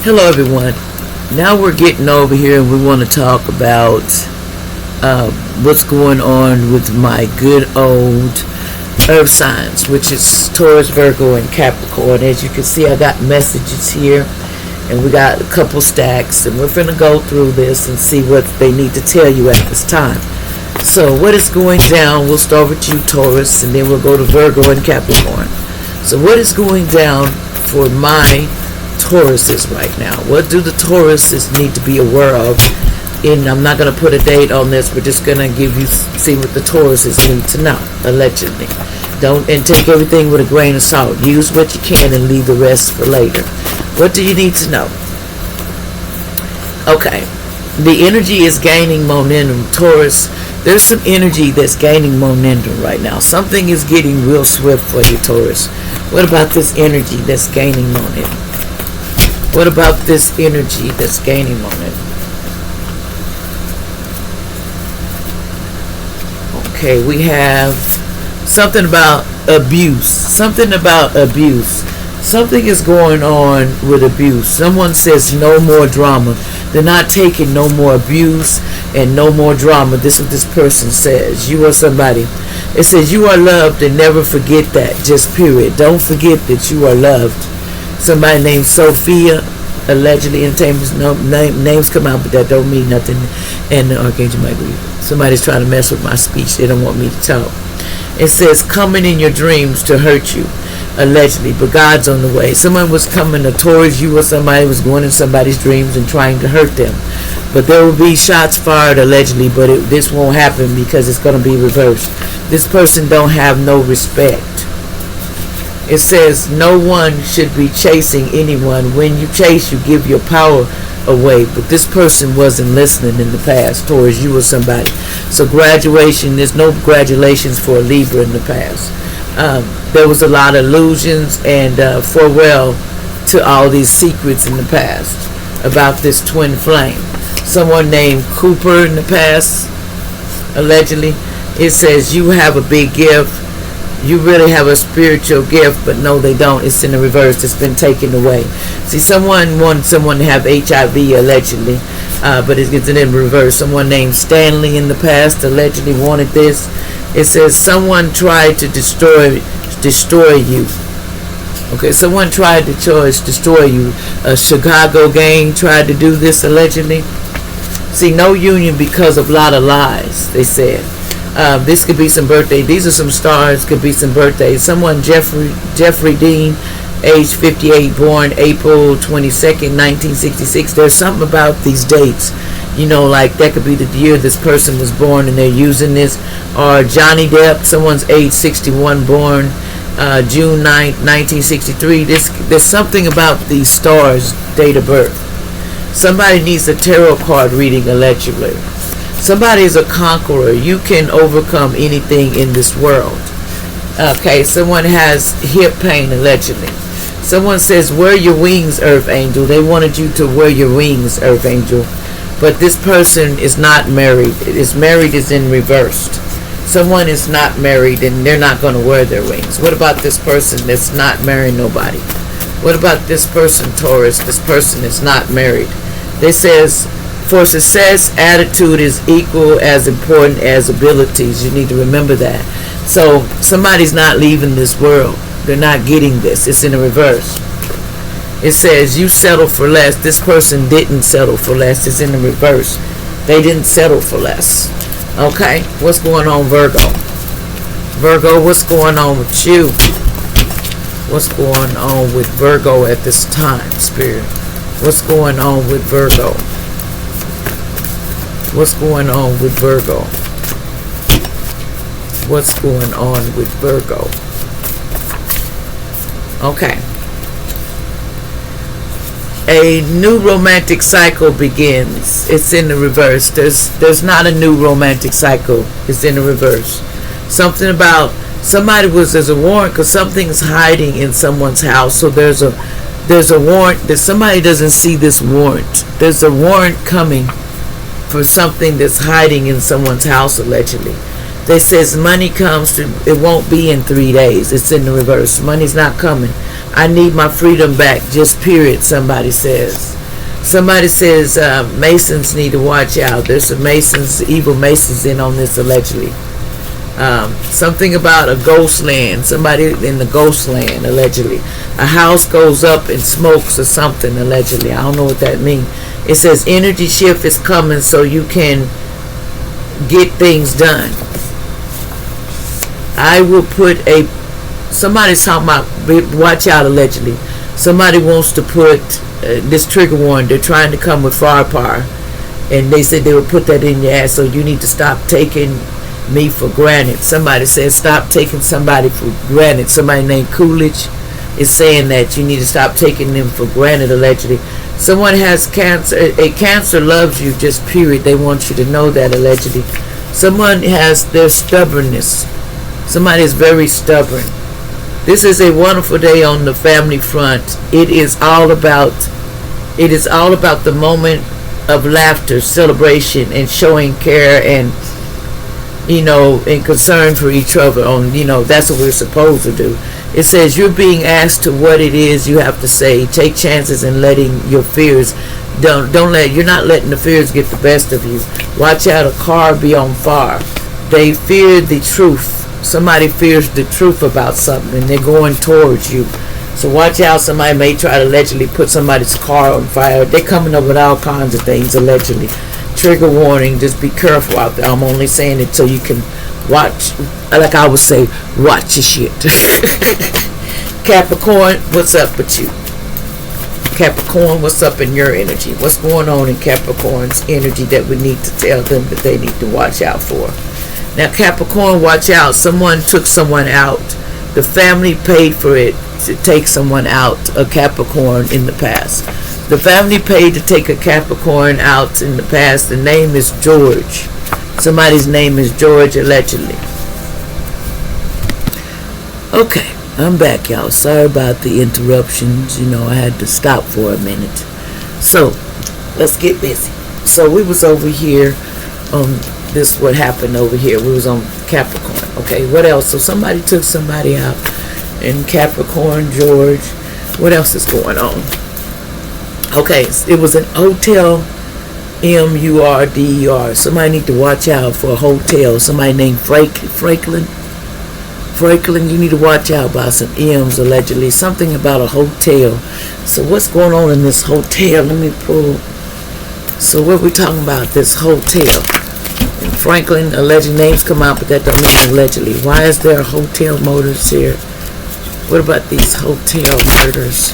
Hello everyone. Now we're getting over here and we want to talk about what's going on with my good old earth signs, which is Taurus, Virgo, and Capricorn. As you can see, I got messages here and we got a couple stacks and we're going to go through this and see what they need to tell you at this time. So what is going down, we'll start with you, Taurus, and then we'll go to Virgo and Capricorn. So what is going down for my Tauruses right now? What do the Tauruses need to be aware of? And I'm not going to put a date on this. We're just going to give you, see what the Tauruses need to know, allegedly. Don't, and take everything with a grain of salt. Use what you can and leave the rest for later. What do you need to know? Okay. The energy is gaining momentum, Taurus. There's some energy that's gaining momentum right now. Something is getting real swift for you, Taurus. What about this energy that's gaining momentum? What about this energy that's gaining momentum? Okay, we have something about abuse. Something about abuse. Something is going on with abuse. Someone says no more drama. They're not taking no more abuse and no more drama. This is what this person says. You are somebody. It says you are loved and never forget that. Just period. Don't forget that you are loved. Somebody named Sophia, allegedly entertainment, names come out, but that don't mean nothing. And the Archangel Michael, somebody's trying to mess with my speech. They don't want me to talk. It says coming in your dreams to hurt you, allegedly, but God's on the way. Someone was coming towards you, or somebody was going in somebody's dreams and trying to hurt them. But there will be shots fired, allegedly, but this won't happen because it's going to be reversed. This person don't have no respect. It says no one should be chasing anyone. When you chase, you give your power away. But this person wasn't listening in the past towards you or somebody. So graduation, there's no congratulations for a Libra in the past. There was a lot of illusions and farewell to all these secrets in the past about this twin flame. Someone named Cooper in the past, allegedly. It says you have a big gift. You really have a spiritual gift, but no, they don't. It's in the reverse. It's been taken away. See, someone wanted someone to have HIV, allegedly, but it's in reverse. Someone named Stanley in the past allegedly wanted this. It says someone tried to destroy you. Okay, someone tried to destroy you. A Chicago gang tried to do this, allegedly. See, no union because of a lot of lies, they said. This could be some birthday. These are some stars. Could be some birthdays. Someone, Jeffrey Dean, age 58, born April 22nd, 1966. There's something about these dates. You know, like that could be the year this person was born and they're using this. Or Johnny Depp, someone's age 61, born June 9th, 1963. There's something about these stars' date of birth. Somebody needs a tarot card reading, allegedly. Somebody is a conqueror. You can overcome anything in this world. Okay, someone has hip pain, allegedly. Someone says, wear your wings, Earth Angel. They wanted you to wear your wings, Earth Angel. But this person is not married. Married is in reversed. Someone is not married and they're not going to wear their wings. What about this person that's not marrying nobody? What about this person, Taurus? This person is not married. They says, for success, attitude is equal as important as abilities. You need to remember that. So somebody's not leaving this world. They're not getting this. It's in the reverse. It says you settle for less. This person didn't settle for less. It's in the reverse. They didn't settle for less. Okay, what's going on, Virgo? Virgo, what's going on with you? What's going on with Virgo at this time, Spirit? What's going on with Virgo? What's going on with Virgo? What's going on with Virgo? Okay. A new romantic cycle begins. It's in the reverse. There's not a new romantic cycle. It's in the reverse. Something about there's a warrant because something's hiding in someone's house. So there's a warrant that somebody doesn't see this warrant. There's a warrant coming for something that's hiding in someone's house, allegedly. They says money comes to, it won't be in 3 days. It's in the reverse. Money's not coming. I need my freedom back, just period, somebody says. Somebody says Masons need to watch out. There's some Masons, evil Masons in on this allegedly. Something about a ghost land, somebody in the ghost land allegedly. A house goes up in smokes or something allegedly. I don't know what that means. It says energy shift is coming so you can get things done. I will put somebody's talking about, watch out allegedly. Somebody wants to put this trigger warning. They're trying to come with firepower, and they said they would put that in your ass, so you need to stop taking me for granted. Somebody said stop taking somebody for granted. Somebody named Coolidge is saying that you need to stop taking them for granted allegedly. Someone has cancer. A cancer loves you, just period. They want you to know that allegedly. Someone has their stubbornness. Somebody is very stubborn. This is a wonderful day on the family front. It is all about the moment of laughter, celebration, and showing care and and concern for each other. That's what we're supposed to do. It says you're being asked to what it is you have to say. Take chances in letting your fears. You're not letting the fears get the best of you. Watch out, a car be on fire. They fear the truth. Somebody fears the truth about something and they're going towards you. So watch out, somebody may try to allegedly put somebody's car on fire. They're coming up with all kinds of things allegedly. Trigger warning, just be careful out there. I'm only saying it so you can watch, like I would say, watch your shit. Capricorn, what's up with you? Capricorn, what's up in your energy? What's going on in Capricorn's energy that we need to tell them that they need to watch out for? Now, Capricorn, watch out. Someone took someone out. The family paid for it to take someone out, a Capricorn, in the past. The family paid to take a Capricorn out in the past. The name is George. Somebody's name is George, allegedly. Okay, I'm back, y'all. Sorry about the interruptions. I had to stop for a minute. So, let's get busy. So, we was over here on... This is what happened over here. We was on Capricorn. Okay, what else? So somebody took somebody out in Capricorn, George. What else is going on? Okay, it was an hotel, M-U-R-D-E-R. Somebody need to watch out for a hotel. Somebody named Franklin. Franklin, you need to watch out about some M's allegedly. Something about a hotel. So what's going on in this hotel? Let me pull. So what we talking about? This hotel. Franklin, alleged names come out, but that don't mean allegedly. Why is there hotel murders here? What about these hotel murders?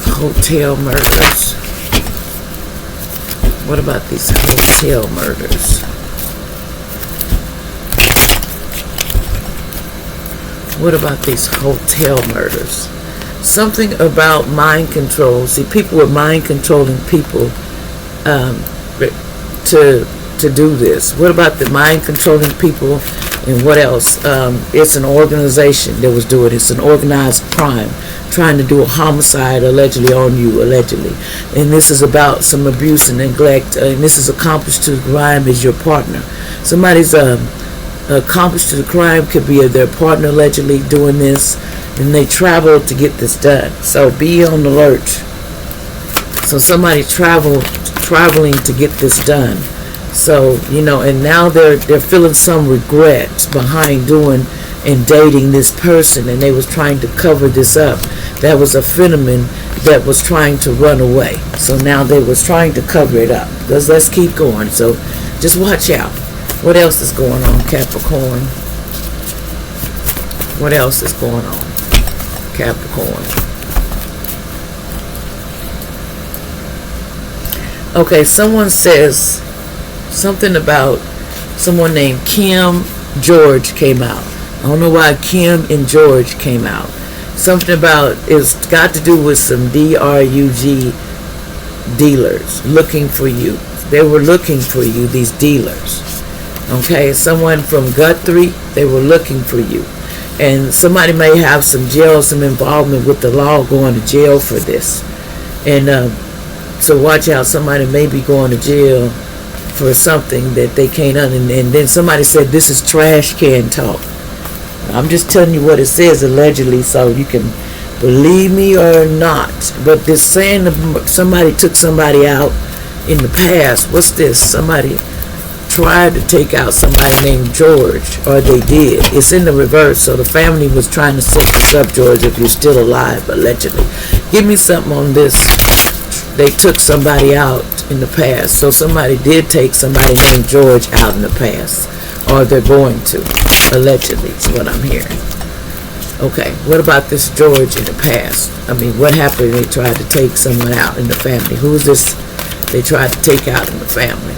Hotel murders. What about these hotel murders? What about these hotel murders? Something about mind control. See, people were mind controlling people to do this. What about the mind controlling people, and what else? It's an organization that was doing it. It's an organized crime trying to do a homicide allegedly on you, allegedly. And this is about some abuse and neglect, and this is accomplished to the crime is your partner. Somebody's accomplished to the crime could be their partner allegedly doing this, and they travel to get this done. So be on the alert. So somebody traveling to get this done. So, and now they're feeling some regrets behind doing and dating this person, and they was trying to cover this up. That was a phenomenon that was trying to run away. So now they was trying to cover it up. Let's keep going. So just watch out. What else is going on, Capricorn? What else is going on, Capricorn? Okay, someone says something about someone named Kim George came out. I don't know why Kim and George came out. Something about, it's got to do with some D-R-U-G dealers looking for you. They were looking for you, these dealers. Okay, someone from Guthrie, they were looking for you. And somebody may have some involvement with the law, going to jail for this. And so watch out, somebody may be going to jail for something that they can't and then somebody said this is trash can talk. I'm just telling you what it says allegedly, so you can Believe me or not, but this saying somebody took somebody out in the past. What's this? Somebody tried to take out somebody named George, or they did. It's in the reverse, so the family was trying to set this up, George, if you're still alive, allegedly. Give me something on this. They took somebody out in the past, so somebody did take somebody named George out in the past, or they're going to, allegedly, is what I'm hearing. Okay, what about this George in the past? I mean, what happened? They tried to take someone out in the family. Who is this they tried to take out in the family?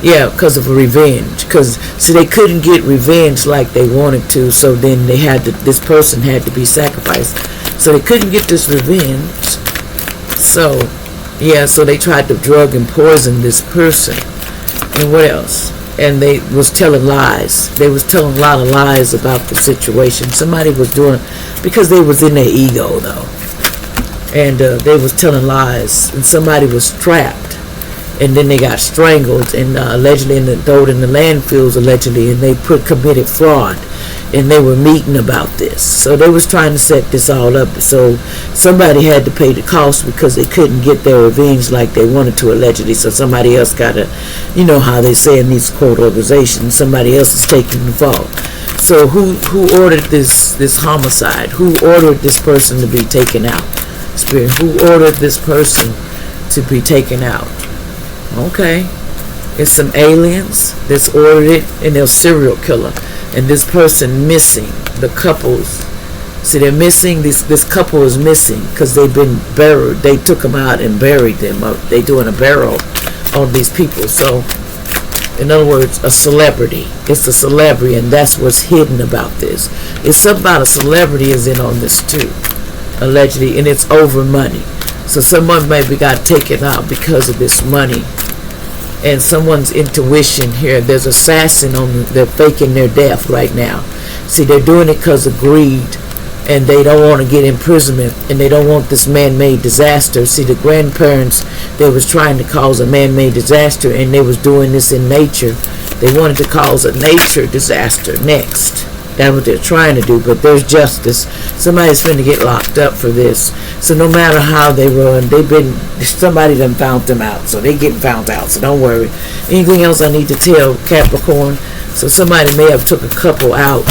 Yeah, because of revenge. Because, see, they couldn't get revenge like they wanted to, so then they had to, this person had to be sacrificed. So they couldn't get this revenge. So, yeah, so they tried to drug and poison this person. And what else? And they was telling lies. They was telling a lot of lies about the situation. Somebody was doing, because they was in their ego, though. And they was telling lies. And somebody was trapped. And then they got strangled and allegedly thrown in the landfills, allegedly, and they committed fraud. And they were meeting about this. So they was trying to set this all up. So somebody had to pay the cost because they couldn't get their revenge like they wanted to, allegedly. So somebody else got to, you know how they say in these court organizations, somebody else is taking the fall. So who ordered this homicide? Who ordered this person to be taken out? Spirit, who ordered this person to be taken out? Okay, it's some aliens that's ordered it, and they're serial killer. And this person missing, the couples, see, they're missing, this couple is missing because they've been buried. They took them out and buried them. They doing a burial on these people. So, in other words, a celebrity. It's a celebrity, and that's what's hidden about this. It's something about a celebrity is in on this too, allegedly, and it's over money. So someone maybe got taken out because of this money. And someone's intuition here, there's assassin on them, they're faking their death right now. See, they're doing it because of greed, and they don't want to get imprisonment, and they don't want this man-made disaster. See, the grandparents, they was trying to cause a man-made disaster, and they was doing this in nature. They wanted to cause a nature disaster next. That's what they're trying to do, but there's justice. Somebody's finna get locked up for this. So no matter how they run, somebody done found them out. So they getting found out, so don't worry. Anything else I need to tell Capricorn? So somebody may have took a couple out,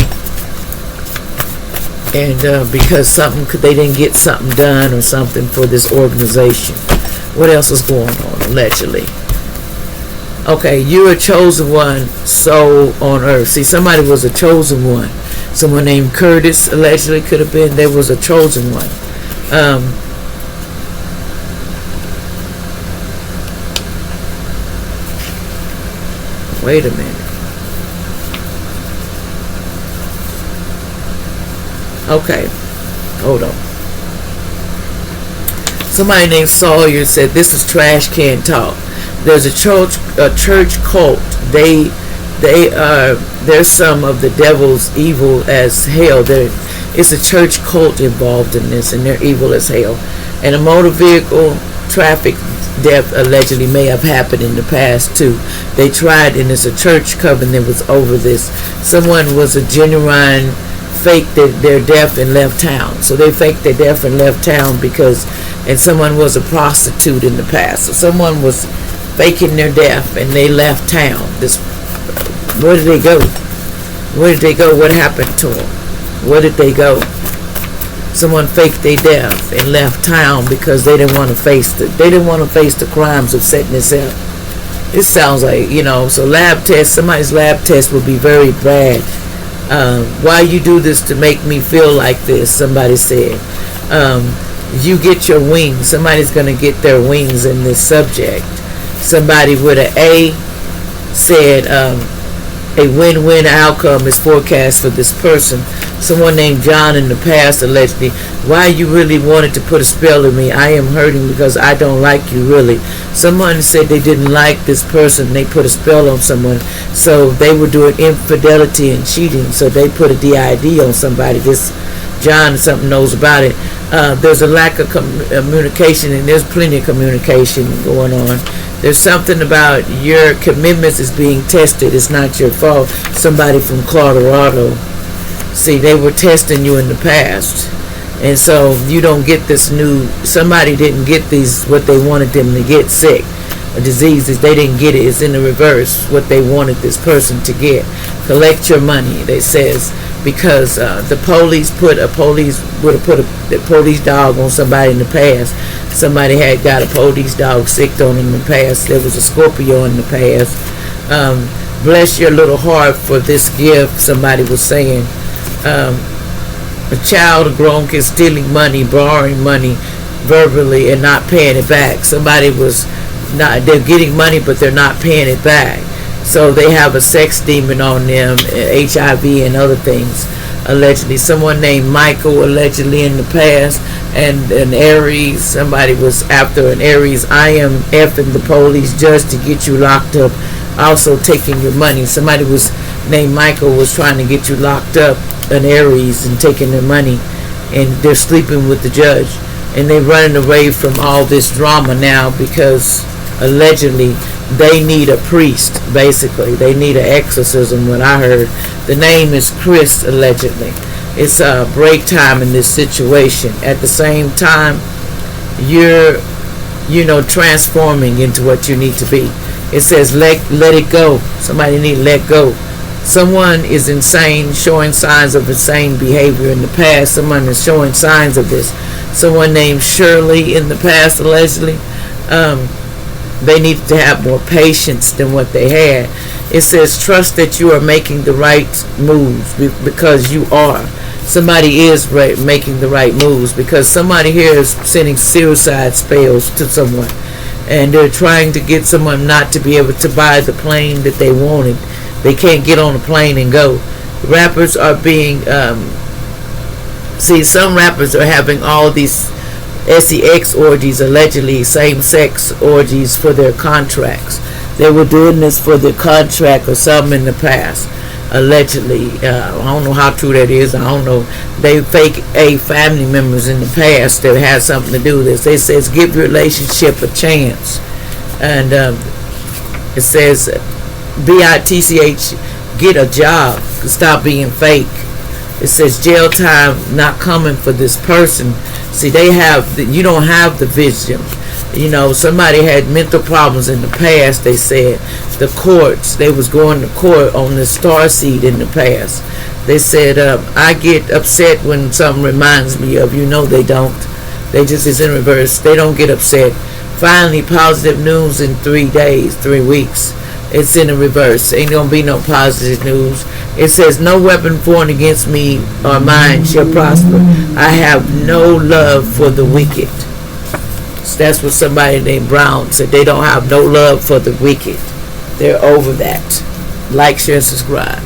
and because they didn't get something done or something for this organization. What else is going on, allegedly? Okay, you're a chosen one, soul on earth. See, somebody was a chosen one. Someone named Curtis, allegedly, could have been. There was a chosen one. Wait a minute. Okay, hold on. Somebody named Sawyer said, this is trash can talk. There's a church cult. They're some of the devil's evil as hell. It's a church cult involved in this, and they're evil as hell. And a motor vehicle traffic death allegedly may have happened in the past too. They tried, and it's a church coven that was over this. Someone was a genuine faked their death and left town. So they faked their death and left town and someone was a prostitute in the past. So someone was faking their death and they left town. Where did they go? Where did they go? What happened to them? Where did they go? Someone faked their death and left town because they didn't want to face the crimes of setting this up. It sounds like, so somebody's lab test would be very bad. Why you do this to make me feel like this? Somebody said. You get your wings. Somebody's going to get their wings in this subject. Somebody with an A said a win-win outcome is forecast for this person. Someone named John in the past allegedly, why you really wanted to put a spell on me? I am hurting because I don't like you, really. Someone said they didn't like this person. They put a spell on someone. So they were doing infidelity and cheating. So they put a DID on somebody. This John something knows about it. There's a lack of communication, and there's plenty of communication going on. There's something about your commitments is being tested. It's not your fault. Somebody from Colorado. See, they were testing you in the past. And so you don't get this new, somebody didn't get these, what they wanted them to get, sick. A disease, is they didn't get it. It's in the reverse, what they wanted this person to get. Collect your money, they says, because the police would have put the police dog on somebody in the past. Somebody had got a police dog sick on in the past. There was a Scorpio in the past. Bless your little heart for this gift, somebody was saying. A child, a grown kid, stealing money, borrowing money verbally and not paying it back. Somebody was not, they're getting money but they're not paying it back. So they have a sex demon on them, HIV and other things. Allegedly, someone named Michael, allegedly in the past, and an Aries, somebody was after an Aries. I am effing the police just to get you locked up, also taking your money. Somebody was named Michael was trying to get you locked up, an Aries, and taking their money, and they're sleeping with the judge, and they're running away from all this drama now because allegedly they need a priest. Basically, they need an exorcism. What I heard, the name is Chris. Allegedly, it's a break time in this situation. At the same time, you're transforming into what you need to be. It says let it go. Somebody need to let go. Someone is insane, showing signs of insane behavior in the past. Someone is showing signs of this. Someone named Shirley in the past, allegedly. They need to have more patience than what they had. It says trust that you are making the right moves, because you are. Somebody is making the right moves, because somebody here is sending suicide spells to someone, and they're trying to get someone not to be able to buy the plane that they wanted. They can't get on a plane and go. Rappers are being, some rappers are having all these sex orgies, allegedly same-sex orgies for their contracts. They were doing this for their contract or something in the past, allegedly. I don't know how true that is. I don't know. They fake family members in the past that had something to do with this. It says give your relationship a chance. And it says BITCH, get a job, stop being fake. It says jail time not coming for this person. See, you don't have the vision. Somebody had mental problems in the past. They said the courts, they was going to court on the star seed in the past. They said I get upset when something reminds me of, they don't. They just is in reverse. They don't get upset. Finally, positive news in 3 days, 3 weeks. It's in the reverse. Ain't gonna be no positive news. It says no weapon formed against me or mine shall prosper. I have no love for the wicked. So that's what somebody named Brown said. They don't have no love for the wicked. They're over that. Like, share, subscribe.